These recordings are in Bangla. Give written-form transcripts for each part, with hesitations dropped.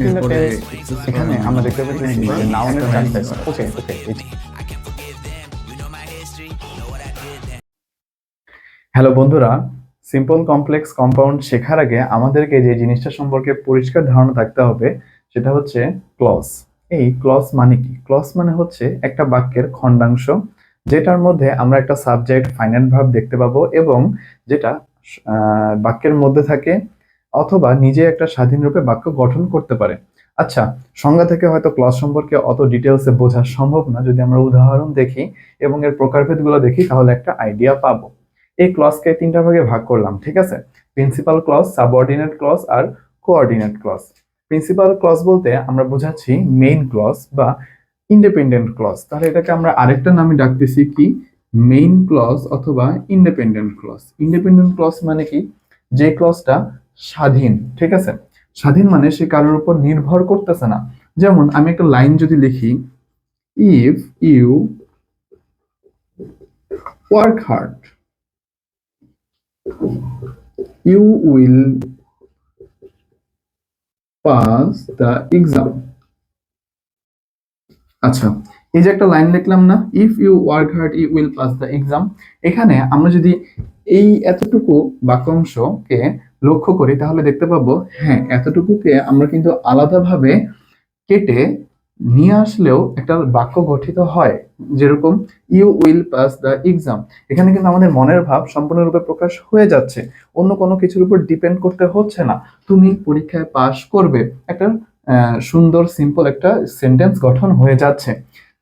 এরপরে এখানে আমরা দেখতে পাচ্ছি যে নাউনের চারটা স্তর। ওকে ওকে। হ্যালো বন্ধুরা, সিম্পল কমপ্লেক্স কম্পাউন্ড শেখার আগে আমাদেরকে যে জিনিসটা সম্পর্কে পরিষ্কার ধারণা থাকতে হবে সেটা হচ্ছে ক্লজ। এই ক্লজ মানে কি? ক্লজ মানে হচ্ছে একটা বাক্যের খণ্ডাংশ, যেটার মধ্যে আমরা একটা সাবজেক্ট ফাইনাইট ভার্ব দেখতে পাবো এবং যেটা বাক্যের মধ্যে থাকে অথবা নিজে একটা স্বাধীনরূপে বাক্য গঠন করতে পারে। আচ্ছা, সংজ্ঞা থেকে হয়তো ক্লজ সম্পর্কে অত ডিটেলসে বোঝা সম্ভব না। যদি আমরা উদাহরণ দেখি এবং এর প্রকারভেদগুলো দেখি তাহলে একটা আইডিয়া পাবো। এই ক্লজকে তিনটা ভাগে ভাগ করলাম, ঠিক আছে? প্রিন্সিপাল ক্লজ, সাবঅর্ডিনেট ক্লজ আর কোঅর্ডিনেট ক্লজ। প্রিন্সিপাল ক্লজ বলতে আমরা বোঝাচ্ছি মেইন ক্লজ বা ইন্ডিপেন্ডেন্ট ক্লজ। তাহলে এটাকে আমরা আরেকটা নামে ডাকতেছি কি? মেইন ক্লজ অথবা ইন্ডিপেন্ডেন্ট ক্লজ। ইন্ডিপেন্ডেন্ট ক্লজ মানে কি? যে ক্লজটা স্বাধীন, ঠিক আছে? স্বাধীন মানে সে কারোর উপর নির্ভর করতেছে না। যেমন আমি একটা লাইন যদি লিখি, if you work hard you will pass the exam। আচ্ছা, এই যে একটা লাইন লিখলাম না, if you work hard you will pass the exam. এখানে আমরা যদি এই এতটুকু বাক্যাংশকে লক্ষ্য করি তাহলে দেখতে পাবো হ্যাঁ, এতটুকুকে আমরা কিন্তু আলাদাভাবে কেটে নিয়ে আসলেও একটা বাক্য গঠিত হয়। যেরকম you will pass the exam, এখানে কিন্তু আমাদের মনের ভাব সম্পূর্ণরূপে প্রকাশ হয়ে যাচ্ছে, অন্য কোনো কিছুর উপর ডিপেন্ড করতে হচ্ছে না। তুমি পরীক্ষায় পাশ করবে, একটা সুন্দর সিম্পল একটা সেন্টেন্স গঠন হয়ে যাচ্ছে।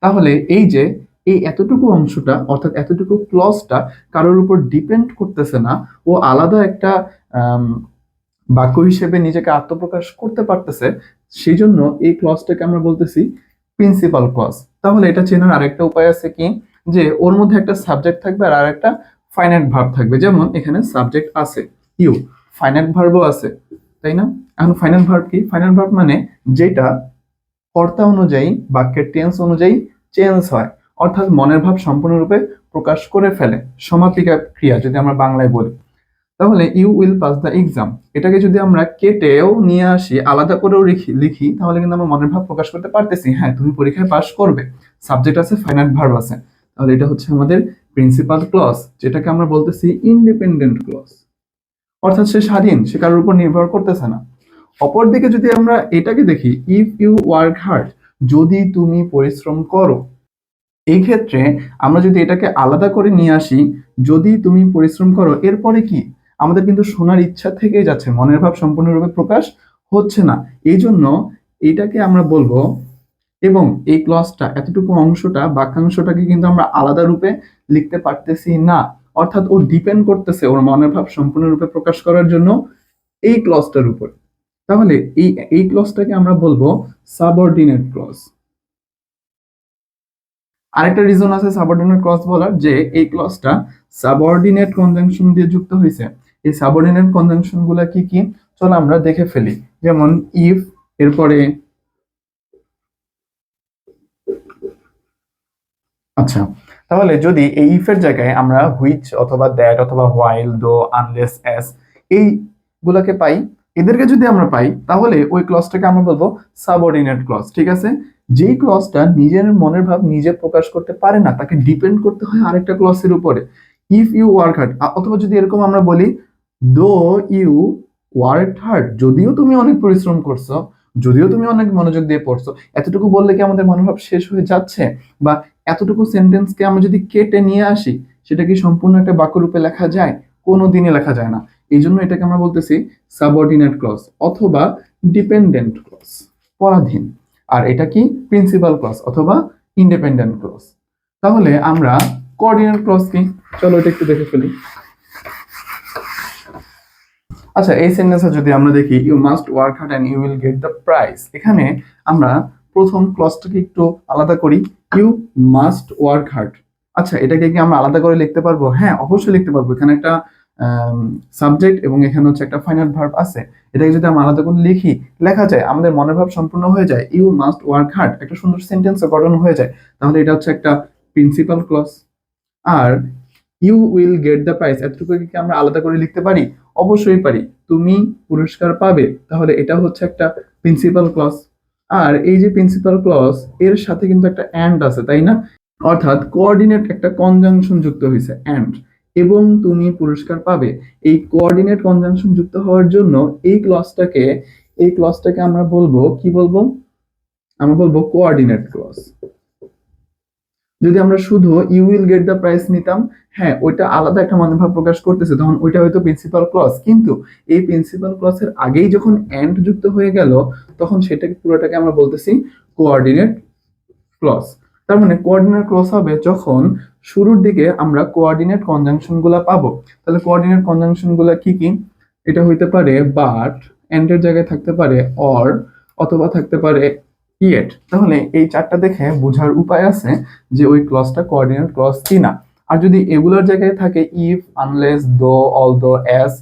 তাহলে এই যে এই এতটুকু অংশটা অর্থাৎ এতটুকু ক্লজটা কারোর উপর ডিপেন্ড করতেছে না, ও আলাদা একটা বাক্য হিসেবে নিজেকে আত্মপ্রকাশ করতে পারতেছে। সেই জন্য এই ক্লজটাকে আমরা বলতেছি প্রিন্সিপাল ক্লজ। তাহলে এটা চেনার আরেকটা উপায় আছে কি? যে ওর মধ্যে একটা সাবজেক্ট থাকবে আর আরেকটা ফাইনাইট ভার্ব থাকবে। যেমন এখানে সাবজেক্ট আছে ইউ, ফাইনাইট ভার্বও আছে, তাই না? এখন ফাইনাইট ভার্ব কি? ফাইনাইট ভার্ব মানে যেটা কর্তা অনুযায়ী বাক্যের টেন্স অনুযায়ী চেঞ্জ হয়, অর্থাৎ মনের ভাব সম্পূর্ণরূপে প্রকাশ করে ফেলে। সমাপিকা ক্রিয়া যদি আমরা বাংলায় বলি। তাহলে you will pass the exam, এটাকে যদি আমরা কেটেও নিয়ে আসি, আলাদা করেও লিখি তাহলে কিন্তু আমরা মনের ভাব প্রকাশ করতে পারতেছি হ্যাঁ তুমি পরীক্ষায় পাশ করবে। সাবজেক্ট আছে, ফাইনাইট ভার্ব আছে। তাহলে এটা হচ্ছে আমাদের প্রিন্সিপাল ক্লজ, যেটাকে আমরা বলতেছি ইন্ডিপেন্ডেন্ট ক্লজ। অর্থাৎ সে স্বাধীন, সে কারোর উপর নির্ভর করতেছে না। অপরদিকে যদি আমরা এটাকে দেখি, ইফ ইউ ওয়ার্ক হার্ড, যদি তুমি পরিশ্রম করো। এই ক্ষেত্রে আমরা যদি এটাকে আলাদা করে নিয়ে আসি, যদি তুমি পরিশ্রম করো, এরপরে কি? আমাদের কিন্তু শোনার ইচ্ছা থেকেই যাচ্ছে, মনের ভাব সম্পূর্ণরূপে প্রকাশ হচ্ছে না। এই জন্য এটাকে আমরা বলবো, এবং এই ক্লজটা এতটুকু অংশটা বাক্যাংশটাকে কিন্তু আমরা আলাদা রূপে লিখতে পারতেছি না। অর্থাৎ ও ডিপেন্ড করতেছে ওর মনের ভাব সম্পূর্ণরূপে প্রকাশ করার জন্য এই ক্লজটার উপর। তাহলে এই এই ক্লজটাকে আমরা বলবো সাবঅর্ডিনেট ক্লজ। আরেকটা রিজন আছে সাবঅর্ডিনেট ক্লজ বলার, যে এই ক্লজটা সাবঅর্ডিনেট কনজাংশন দিয়ে যুক্ত হয়েছে। এই সাবঅর্ডিনেট কনজাংশন গুলা কি কি চলো আমরা দেখে ফেলি। যেমন ইফ, এরপরে আচ্ছা, তাহলে যদি এই ইফ এর জায়গায় আমরা হুইচ অথবা দ্যাট অথবা হোয়াইল, দো, আনলেস, এস এই গুলাকে পাই, এদেরকে যদি আমরা পাই তাহলে ওই ক্লজটাকে আমরা বলবো সাবঅর্ডিনেট ক্লজ, ঠিক আছে? যেই ক্লজটা নিজের মনের ভাব নিজে প্রকাশ করতে পারে না, তাকে ডিপেন্ড করতে হয় আরেকটা ক্লজের উপরে। ইফ ইউ ওয়ার্ক হার্ড, অথবা যদি এরকম আমরা বলি দো ইউ ওয়ার্ক হার্ড, যদিও তুমি অনেক পরিশ্রম করছো, যদিও তুমি অনেক মনোযোগ দিয়ে পড়ছো। এতটুকু বললে কি আমাদের মনোভাব শেষ হয়ে যাচ্ছে? বা এতটুকু সেন্টেন্সকে আমরা যদি কেটে নিয়ে আসি, সেটা কি সম্পূর্ণ একটা বাক্যরূপে লেখা যায়? কোনোদিনই লেখা যায় না। এই জন্য এটাকে আমরা বলতেছি সাবঅর্ডিনেট ক্লজ অথবা ডিপেন্ডেন্ট ক্লজ, পরাধীন। আর এটা কি? প্রিন্সিপাল ক্লজ অথবা ইন্ডিপেন্ডেন্ট ক্লজ। তাহলে আমরা কোঅর্ডিনেট ক্লজ কি, চলো এটা একটু দেখে ফেলি। আচ্ছা, এই সেন্টেন্সে যদি আমরা দেখি you must work hard and you will get the prize, এখানে আমরা প্রথম ক্লজটাকে একটু আলাদা করি, ইউ মাস্ট ওয়ার্ক হার্ড। আচ্ছা, এটাকে কি আমরা আলাদা করে লিখতে পারবো? হ্যাঁ, অবশ্যই লিখতে পারবো। এখানে একটা সাবজেক্ট এবং এখানে হচ্ছে একটা ফাইনাল ভার্ব আছে। এটাকে যদি আমরা আলাদা করে লিখি, লেখা যায়, আমাদের মনের ভাব সম্পূর্ণ হয়ে যায়, ইউ মাস্ট ওয়ার্ক হার্ড, একটা সুন্দর সেন্টেন্স গঠন হয়ে যায়। তাহলে এটা হচ্ছে একটা প্রিন্সিপাল ক্লজ। আর you will get the prize, এতটুকু কি আমরা আলাদা করে লিখতে পারি? অবশ্যই পারি। তুমি পুরস্কার পাবে, তাহলে এটা হচ্ছে একটা প্রিন্সিপাল ক্লজ। আর এই যে প্রিন্সিপাল ক্লজ, এর সাথে কিন্তু একটা অ্যান্ড আছে, তাই না? অর্থাৎ কোঅর্ডিনেট একটা কনজাংশন যুক্ত হয়েছে অ্যান্ড, এবং তুমি পুরস্কার পাবে। এই কোঅর্ডিনেট কনজাংশন যুক্ত হওয়ার জন্য এই ক্লজটাকে আমরা বলবো কি বলবো? আমরা বলবো কোঅর্ডিনেট ক্লজ। যদি আমরা শুধু you will get the prize নিতাম, হ্যাঁ ওইটা আলাদা একটা মনোভাব প্রকাশ করতেছে, তখন ওইটা হয়তো প্রিন্সিপাল ক্লজ। কিন্তু এই প্রিন্সিপাল ক্লজের আগেই যখন অ্যান্ড যুক্ত হয়ে গেল, তখন সেটাকে পুরোটাকে আমরা বলতেছি কোঅর্ডিনেট ক্লজ। তার মানে কোঅর্ডিনেট ক্লজ হবে যখন শুরুর দিকে আমরা কোঅর্ডিনেট কনজাংশন গুলা পাবো। তাহলে কোঅর্ডিনেট কনজাংশন গুলা কি কি? এটা হইতে পারে বাট, এন্ড এর জায়গায় থাকতে পারে অর, অথবা থাকতে পারে ইয়েট। তাহলে এই চারটা দেখে বোঝার উপায় আছে যে ওই ক্লজটা কোঅর্ডিনেট ক্লজ কিনা। আর যদি এগুলোর জায়গায় থাকে ইফ, আনলেস, দো, অলদো, অ্যাজ,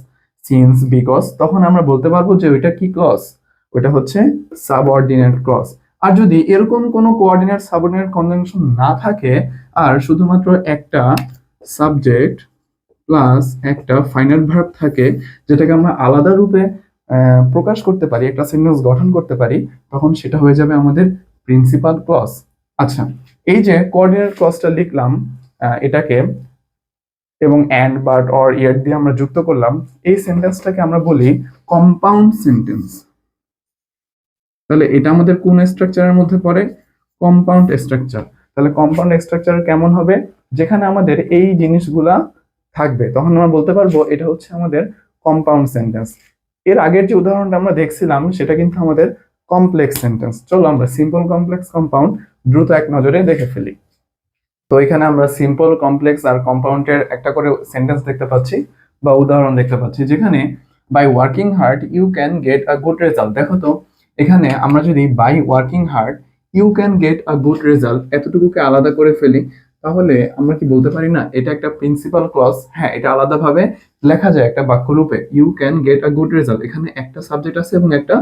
সিন্স, বিকজ, তখন আমরা বলতে পারবো যে ওইটা কি ক্লজ? ওইটা হচ্ছে সাবঅর্ডিনেট ক্লজ। আর যদি এরকম কোনো কোঅর্ডিনেট সাবঅর্ডিনেট কনজাংশন না থাকে, আর শুধুমাত্র একটা সাবজেক্ট প্লাস একটা ফাইনাল ভার্ব থাকে, যেটাকে আমরা আলাদা রূপে প্রকাশ করতে পারি, একটা সেন্টেন্স গঠন করতে পারি, তখন সেটা হয়ে যাবে আমাদের প্রিন্সিপাল ক্লজ। আচ্ছা, এই যে কোঅর্ডিনেট ক্লজটা লিখলাম, এটাকে এবং অ্যান্ড, বাট, অর, ইয়েট দিয়ে আমরা যুক্ত করলাম, এই সেন্টেন্সটাকে আমরা বলি কম্পাউন্ড সেন্টেন্স। তাহলে এটা আমাদের কোন স্ট্রাকচারের মধ্যে পড়ে? Compound structure. তাহলে কম্পাউন্ড স্ট্রাকচার কেমন হবে? যেখানে আমাদের এই জিনিসগুলা থাকবে, তখন আমরা বলতে পারবো এটা হচ্ছে আমাদের কম্পাউন্ড সেন্টেন্স। এর আগের যে উদাহরণটা আমরা দেখছিলাম সেটা কিন্তু আমাদের কমপ্লেক্স সেন্টেন্স। চলো আমরা সিম্পল, কমপ্লেক্স, কম্পাউন্ড দ্রুত এক নজরে দেখে ফেলি। তো এখানে আমরা সিম্পল, কমপ্লেক্স আর কম্পাউন্ডের একটা করে সেন্টেন্স দেখতে পাচ্ছি বা উদাহরণ দেখতে পাচ্ছি, যেখানে by working hard you can get a good result. দেখো তো, এখানে আমরা যদি by working hard you can get a good result এতটুকুকে আলাদা করে ফেলি, তাহলে আমরা কি বলতে পারি না এটা একটা প্রিন্সিপাল ক্লজ? হ্যাঁ, এটা আলাদাভাবে লেখা যায় একটা বাক্য রূপে, you can get a good result. এখানে একটা সাবজেক্ট আছে এবং একটা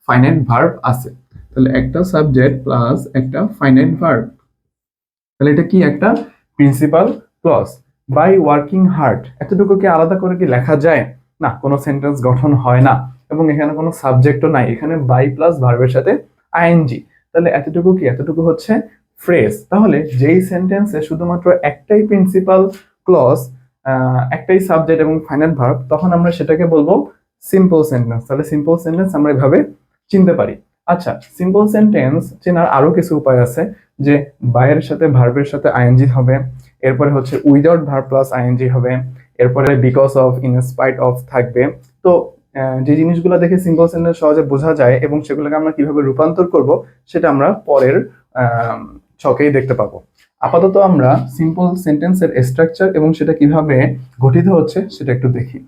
ফাইনাইট ভার্ব আছে। তাহলে একটা সাবজেক্ট প্লাস একটা ফাইনাইট ভার্ব, তাহলে এটা কি একটা principal clause. By working hard এতটুকুকে আলাদা করে কি লেখা যায়? না, কোনো সেন্টেন্স গঠন হয় না, এবং এখানে কোনো সাবজেক্টও নাই, এখানে বাই প্লাস ভার্বের সাথে আইএনজি। তাহলে এতটুকু কি? এতটুকু হচ্ছে ফ্রেজ। তাহলে যেই সেন্টেন্সে শুধুমাত্র একটাই প্রিন্সিপাল ক্লজ, একটাই সাবজেক্ট এবং ফাইনাল ভার্ব, তখন আমরা সেটাকে বলবো সিম্পল সেন্টেন্স। তাহলে সিম্পল সেন্টেন্স আমরা এভাবে চিনতে পারি। আচ্ছা, সিম্পল সেন্টেন্স চেনার আরো কিছু উপায় আছে, যে বাইয়ের সাথে ভার্বের সাথে আইএনজি হবে, এরপরে হচ্ছে উইদাউট ভার্ব প্লাস আইএনজি হবে, এরপরে because of, in spite of থাকবে। তো যে জিনিসগুলো দেখে সিম্পল সেন্টেন্স সহজে বোঝা যায় এবং সেগুলোকে আমরা কিভাবে রূপান্তর করব সেটা আমরা পরের ছকেই দেখতে পাবো। আপাতত আমরা সিম্পল সেন্টেন্সের স্ট্রাকচার এবং সেটা কিভাবে গঠিত হচ্ছে সেটা একটু দেখি।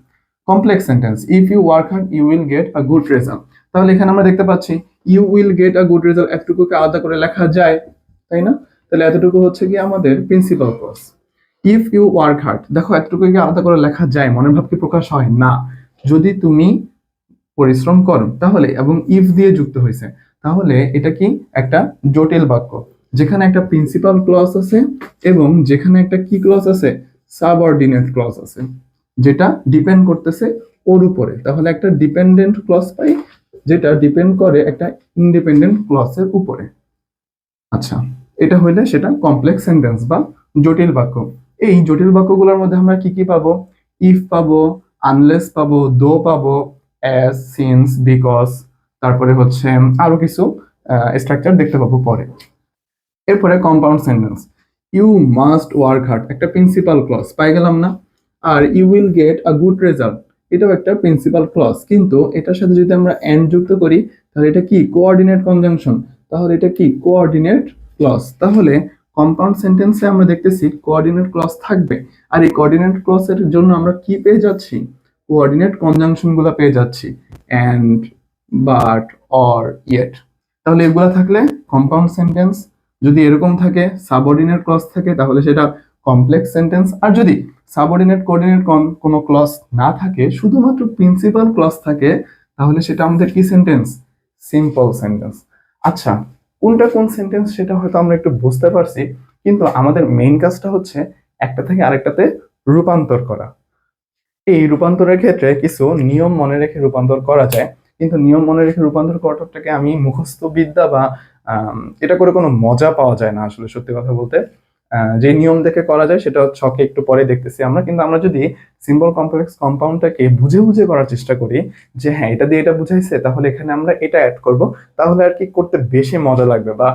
Complex sentence, if you work hard you will get a good result. তাহলে এখানে আমরা দেখতে পাচ্ছি you will get a good result এতটুকুকে আলাদা করে লেখা যায়, তাই না? তাহলে এতটুকু হচ্ছে কি আমাদের principal clause. If you work hard, দেখো এতটুকু কি আলাদা করে লেখা যায়? মনের ভাব কি প্রকাশ হয় না? যদি তুমি পরিশ্রম করো, তাহলে, এবং ইফ দিয়ে যুক্ত হয়েছে, তাহলে এটা কি একটা জটিল বাক্য, যেখানে একটা প্রিন্সিপাল ক্লজ আছে এবং যেখানে একটা কি ক্লজ আছে? সাবঅর্ডিনেট ক্লজ আছে, যেটা ডিপেন্ড করতেছে ওর উপরে। তাহলে একটা ডিপেন্ডেন্ট ক্লজ পাই, যেটা ডিপেন্ড করে একটা ইন্ডিপেন্ডেন্ট ক্লজের উপরে। আচ্ছা, এটা হইলে সেটা কমপ্লেক্স সেন্টেন্স বা জটিল বাক্য। এই জটিল বাক্যগুলোর মধ্যে আমরা কি কি পাবো? ইফ পাবো, আনলেস পাবো, দো পাবো, অ্যাজ, সিন্স, বিকজ, তারপরে হচ্ছে আরো কিছু স্ট্রাকচার দেখতে পাবো পরে। এরপরে compound sentence, you must work hard একটা প্রিন্সিপাল ক্লজ পাই গেলাম না? আর you will get a good result, এটাও একটা প্রিন্সিপাল ক্লজ, কিন্তু এটার সাথে যদি আমরা এন্ড যুক্ত করি, তাহলে এটা কি? Coordinate conjunction. তাহলে এটা কি? Coordinate clause. তাহলে কম্পাউন্ড সেন্টেন্সে আমরা দেখতেছি কোঅর্ডিনেট ক্লজ থাকবে, আর এই কোঅর্ডিনেট ক্লজের জন্য আমরা কি পেয়ে যাচ্ছি? কোঅর্ডিনেট কনজাংশন গুলা পেয়ে যাচ্ছি, এন্ড, বাট, অর, ইয়েট। তাহলে এগুলা থাকলে কম্পাউন্ড সেন্টেন্স। যদি এরকম থাকে, সাবঅর্ডিনেট ক্লজ থাকে, তাহলে সেটা কমপ্লেক্স সেন্টেন্স। আর যদি সাবঅর্ডিনেট কোঅর্ডিনেট কোনো ক্লজ না থাকে, শুধুমাত্র প্রিন্সিপাল ক্লজ থাকে, তাহলে সেটা আমাদের কি সেন্টেন্স? Simple sentence. আচ্ছা, কোনটা কোন সেন্টেন্স সেটা হয়তো আমরা একটু বুঝতে পারছি, কিন্তু আমাদের মেইন কাজটা হচ্ছে একটা থেকে আরেকটাতে রূপান্তর করা। এই রূপান্তরের ক্ষেত্রে কিছু নিয়ম মনে রেখে রূপান্তর করা যায়, কিন্তু নিয়ম মনে রেখে রূপান্তর করাটাকে আমি মুখস্থ বিদ্যা বা এটা করে কোনো মজা পাওয়া যায় না আসলে, সত্যি কথা বলতে। যে নিয়ম দেখে করা যায় সেটা ছকে একটু পরে দেখতেছি আমরা, কিন্তু আমরা যদি সিম্পল কমপ্লেক্স কম্পাউন্ডটাকে বুঝে বুঝে করার চেষ্টা করি, যে হ্যাঁ এটা দিয়ে এটা বুঝাইছে তাহলে এখানে আমরা এটা অ্যাড করব, তাহলে আর কি করতে বেশি মজা লাগবে বা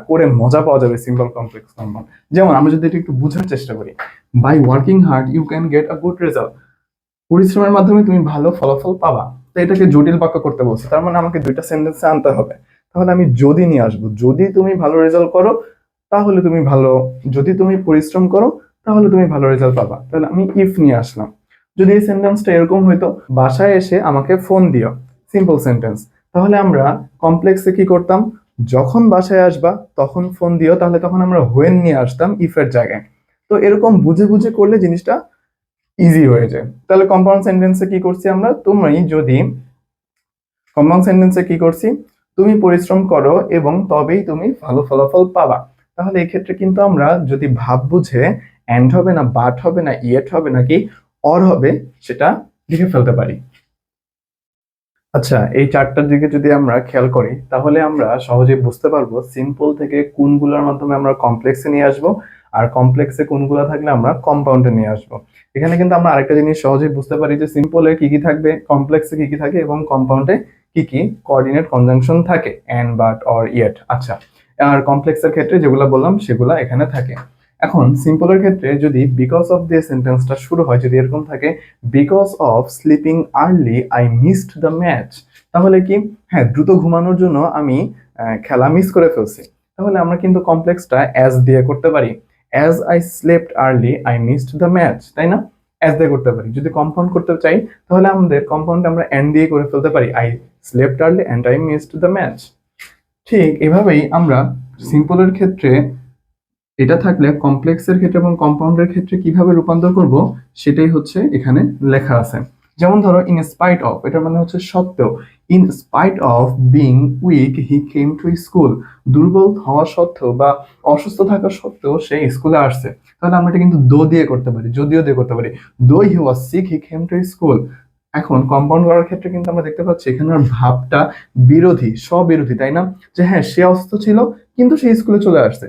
করে মজা পাওয়া যাবে সিম্পল কমপ্লেক্স কম্পাউন্ড। যেমন আমরা যদি এটা একটু বোঝার চেষ্টা করি, by working hard you can get a good result. পরিশ্রমের মাধ্যমে তুমি ভালো ফলাফল পাবা। তো এটাকে জটিল বাক্য করতে বলছে, তার মানে আমাকে দুইটা সেন্টেন্সে আনতে হবে। তাহলে আমি যদি নিয়ে আসবো, যদি তুমি ভালো রেজাল্ট করো তাহলে তুমি ভালো, যদি তুমি পরিশ্রম করো তাহলে তুমি ভালো রেজাল্ট পাবা। তাহলে আমি ইফ নিয়ে আসলাম। যদি এই সেন্টেন্সটা এরকম হইতো, বাসায় এসে আমাকে ফোন দিও, সিম্পল সেন্টেন্স, তাহলে আমরা কমপ্লেক্সে কি করতাম, যখন বাসায় আসবা তখন ফোন দিও, তাহলে তখন আমরা হোয়েন নিয়ে আসতাম ইফের জায়গায়। তো এরকম বুঝে বুঝে করলে জিনিসটা ইজি হয়ে যায়। তাহলে কম্পাউন্ড সেন্টেন্সে কি করছি আমরা, কম্পাউন্ড সেন্টেন্সে কি করছি, তুমি পরিশ্রম করো এবং তবেই তুমি ভালো ফলাফল পাবা। তাহলে এই ক্ষেত্রে কিন্তু আমরা যদি ভাব বুঝে এন্ড হবে না, বাট হবে না, ইয়েট হবে নাকি অর হবে, সেটা লিখে ফেলতে পারি। আচ্ছা, এই চারটার দিকে যদি আমরা খেয়াল করি তাহলে আমরা সহজে বুঝতে পারবো সিম্পল থেকে কোনগুলোর মাধ্যমে আমরা কমপ্লেক্সে নিয়ে আসবো, আর কমপ্লেক্সে কোনগুলো থাকলে আমরা কম্পাউন্ডে নিয়ে আসবো। এখানে কিন্তু আমরা আরেকটা জিনিস সহজেই বুঝতে পারি যে সিম্পলে কি কি থাকবে, কমপ্লেক্সে কি কি থাকে এবং কম্পাউন্ডে কি কি কোঅর্ডিনেট কনজাংশন থাকে, এন্ড, বাট, অর, ইয়েট। আচ্ছা, আর কমপ্লেক্সের ক্ষেত্রে যেগুলো বললাম সেগুলো এখানে থাকে। এখন সিম্পলের ক্ষেত্রে যদি বিকজ অফ দিয়ে সেন্টেন্সটা শুরু হয়, যদি এরকম থাকে, because of sleeping early I missed the match, তাহলে কি, হ্যাঁ দ্রুত ঘুমানোর জন্য আমি খেলা মিস করে ফেলছি। তাহলে আমরা কিন্তু কমপ্লেক্সটা অ্যাজ দিয়ে করতে পারি, as I slept early I missed the match, তাই না? অ্যাজ দিয়ে করতে পারি। যদি কম্পাউন্ড করতে চাই তাহলে আমাদের কম্পাউন্ড আমরা এন্ড দিয়ে করে ফেলতে পারি, I slept early and I missed the match. ঠিক এভাবেই আমরা সিম্পলের ক্ষেত্রে এটা থাকলে কমপ্লেক্সের ক্ষেত্রে এবং কম্পাউন্ডের ক্ষেত্রে কিভাবে রূপান্তর করব সেটাই হচ্ছে এখানে লেখা আছে। যেমন ধরো ইন স্পাইট অফ, এটার মানে হচ্ছে সত্ত্বেও, in spite of being weak he came to school, দুর্বল হওয়া সত্ত্বেও বা অসুস্থ থাকা সত্ত্বেও সে স্কুলে আসছে। তাহলে আমরা এটা কিন্তু দো দিয়ে করতে পারি, যদিও দিয়ে করতে পারি, though he was sick he came to school. এখন কম্পাউন্ড করার ক্ষেত্রে কিন্তু আমরা দেখতে পাচ্ছি এখানে ভাবটা বিরোধী, স্ববিরোধী, তাই না? যে হ্যাঁ সে অসুস্থ ছিল কিন্তু সে স্কুলে চলে আসছে,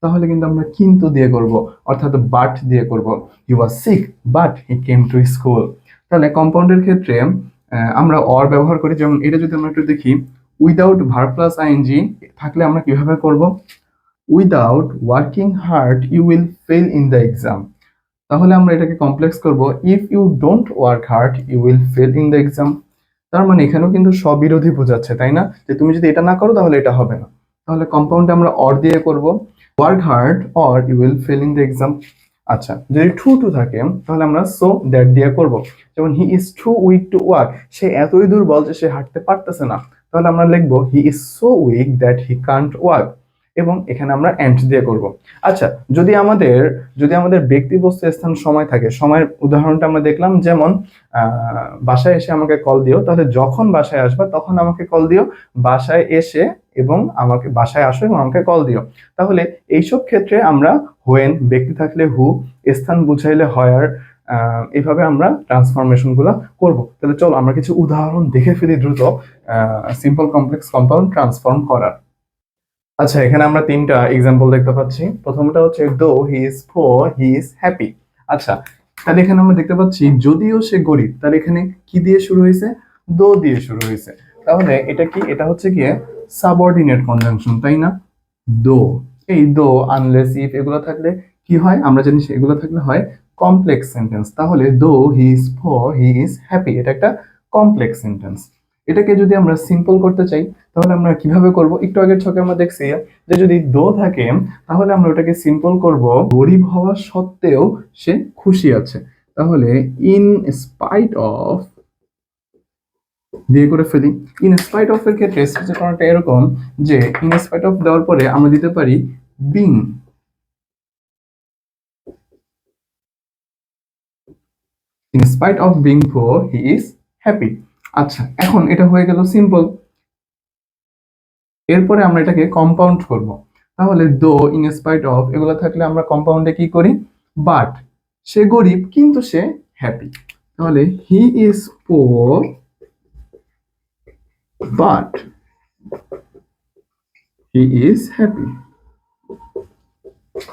তাহলে কিন্তু আমরা কিন্তু দিয়ে করব, অর্থাৎ বাট দিয়ে করব, he was sick but he came to school. তাহলে কম্পাউন্ডের ক্ষেত্রে আমরা অর ব্যবহার করি, যেমন এটা যদি আমরা একটু দেখি, উইদাউট ভার্ব প্লাস আইএনজি থাকলে আমরা কিভাবে করব, without working hard you will fail in the exam. তাহলে আমরা এটাকে কমপ্লেক্স করব, if you don't work hard you will fail in the exam. তার মানে এখানেও কিন্তু স্ববিরোধী বোঝাচ্ছে, তাই না? যে তুমি যদি এটা না করো তাহলে এটা হবে না। তাহলে কম্পাউন্ডে আমরা অর দিয়ে করব, work hard or you will fail in the exam. আচ্ছা, যদি টু টু থাকে তাহলে আমরা সো দ্যাট দিয়ে করব। যেমন he is too weak to work, সে এতই দুর্বল যে সে হাঁটতে পারতেছে না, তাহলে আমরা লিখবো he is so weak that he Kant work, এবং এখানে আমরা এন্ড দিয়ে করব। আচ্ছা, যদি আমাদের ব্যক্তি বস্তু স্থান সময় থাকে, সময়ের উদাহরণটা আমরা দেখলাম, যেমন বাসায় এসে আমাকে কল দিও, তাহলে যখন বাসায় আসবা তখন আমাকে কল দিও, বাসায় এসে এবং আমাকে বাসায় আসো এবং আমাকে কল দিও। তাহলে এইসব ক্ষেত্রে আমরা হোয়েন, ব্যক্তি থাকলে হু, স্থান বুঝাইলে হয়ার, এইভাবে আমরা ট্রান্সফরমেশন গুলা করবো। তাহলে চলো আমরা কিছু উদাহরণ দেখে ফেলি দ্রুত সিম্পল কমপ্লেক্স কম্পাউন্ড ট্রান্সফর্ম করার। আচ্ছা, এখানে আমরা তিনটা এক্সাম্পল দেখতে পাচ্ছি। প্রথমটা হচ্ছে দো he is poor he is happy. আচ্ছা, তাহলে এখানে আমরা দেখতে পাচ্ছি যদিও সে গরিব, তাহলে এখানে কি দিয়ে শুরু হয়েছে, দো দিয়ে শুরু হয়েছে। তাহলে এটা কি, এটা হচ্ছে গিয়ে সাবঅর্ডিনেট কনজাংশন, তাই না? দো, এই দো, আনলেস, ইফ এগুলো থাকলে কি হয় আমরা জানি, এগুলো থাকলে হয় কমপ্লেক্স সেন্টেন্স। তাহলে দো he is poor he is happy, এটা একটা কমপ্লেক্স সেন্টেন্স। এটাকে যদি আমরা সিম্পল করতে চাই তাহলে আমরা কিভাবে করব, একটু আগের ছকে আমরা দেখছি যে যদি দো থাকে তাহলে আমরা ওটাকে সিম্পল করব, গরিব হওয়া সত্ত্বেও সে খুশি আছে। তাহলে ইন স্পাইট অফ দিয়ে করে ফেলি। ইন স্পাইট অফ এর ক্ষেত্রে স্পেসিফাই করাটা এরকম যে ইন স্পাইট অফ দেওয়ার পরে আমরা দিতে পারি being, in spite of being poor he is happy. আচ্ছা, এখন এটা হয়ে গেল সিম্পল। এরপরে আমরা এটাকে কম্পাউন্ড করব। তাহলে দো, ইন স্পাইট অফ এগুলো থাকলে আমরা কম্পাউন্ডে কি করি, বাট। সে গরিব কিন্তু সে হ্যাপি। তাহলে he is poor but he is happy.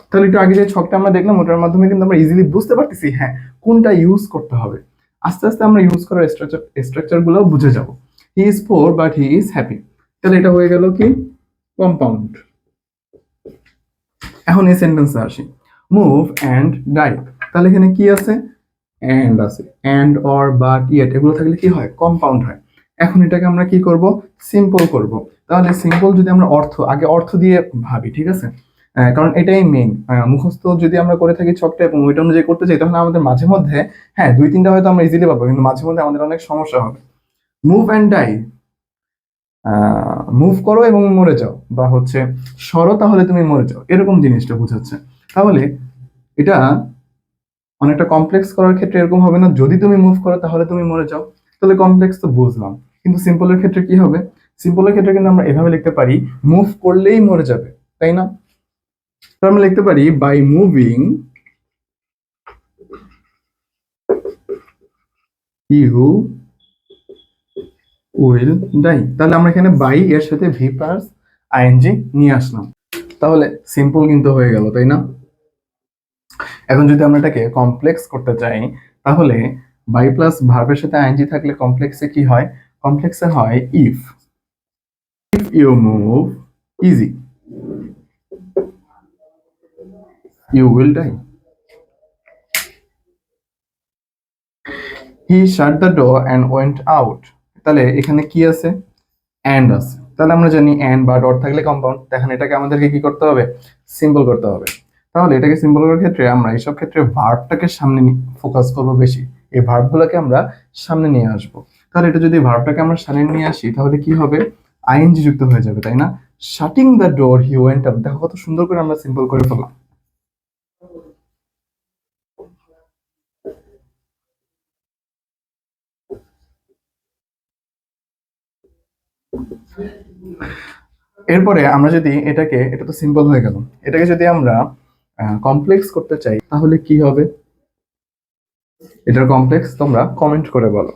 তাহলে একটু আগে যে ছকটা আমরা দেখলাম ওটার মাধ্যমে কিন্তু আমরা ইজিলি বুঝতে পারতেছি হ্যাঁ কোনটা ইউজ করতে হবে। আস্তে আস্তে আমরা ইউজ করার স্ট্রাকচার গুলো বুঝে যাব। He is poor but he is happy. তাহলে এটা হয়ে গেল কি কম্পাউন্ড। এখন এই সেন্টেন্সে আসি, মুভ অ্যান্ড ডাই। তাহলে এখানে কি আছে, অ্যান্ড আছে, অ্যান্ড অর বাট ইয়েট এগুলো থাকলে কি হয় কম্পাউন্ড হয়। এখন এটাকে আমরা কি করব, সিম্পল করব। তাহলে সিম্পল যদি আমরা আগে অর্থ দিয়ে ভাবি, ঠিক আছে, কারণ এটাই মেইন। মুখস্থ যদি আমরা করে থাকি ছকটা এবং ওইটা অনুযায়ী করতে চাই তাহলে আমাদের মাঝে মধ্যে হ্যাঁ 2-3টা হয়তো আমরা ইজিলি পাবো, কিন্তু মাঝে মধ্যে আমাদের অনেক সমস্যা হবে। মুভ অ্যান্ড ডাই, মুভ করো এবং মরে যাও, বা হচ্ছে সরো তাহলে তুমি মরে যাও, এরকম জিনিসটা বোঝাচ্ছে। তাহলে এটা অনেকটা কমপ্লেক্স করার ক্ষেত্রে এরকম হবে না, যদি তুমি মুভ করো তাহলে তুমি মরে যাও। তাহলে কমপ্লেক্স তো বুঝলাম, কিন্তু সিম্পলের ক্ষেত্রে কি হবে, সিম্পলের ক্ষেত্রে কিন্তু আমরা এভাবে লিখতে পারি মুভ করলেই মরে যাবে, তাই না? তো আমরা লিখতে পারি by moving you will die. তাহলে আমরা এখানে বাই এর সাথে ভি প্লাস আইএনজি নিয়ে আসলাম, তাহলে সিম্পল কিন্তু হয়ে গেল, তাই না? এখন যদি আমরা এটাকে কমপ্লেক্স করতে চাই তাহলে বাই প্লাস ভার্বের সাথে আইএনজি থাকলে কমপ্লেক্সে কি হয়, কমপ্লেক্সে হয় if you move easy you will die. He shut the door and went out. তাহলে এখানে কি আছে, অ্যান্ড আছে। তাহলে আমরা জানি অ্যান্ড বা ডট থাকলে কম্পাউন্ড, এখন এটাকে আমাদেরকে কি করতে হবে, সিম্পল করতে হবে। তাহলে এটাকে সিম্পল করার ক্ষেত্রে আমরা এইসব ক্ষেত্রে ভার্বটাকে সামনে ফোকাস করব বেশি, এই ভার্বগুলোকে আমরা সামনে নিয়ে আসব। তাহলে এটা যদি ভার্বটাকে আমরা সামনে নিয়ে আসি তাহলে কি হবে, আইএনজি যুক্ত হয়ে যাবে, তাই না? Shirting the door he went out, দেখো কত সুন্দর করে আমরা সিম্পল করে ফেললাম। এরপরে আমরা যদি এটা তো সিম্পল হয়ে গেল, এটাকে যদি আমরা কমপ্লেক্স করতে চাই তাহলে কি হবে, এটার কমপ্লেক্স তোমরা কমেন্ট করে বলো।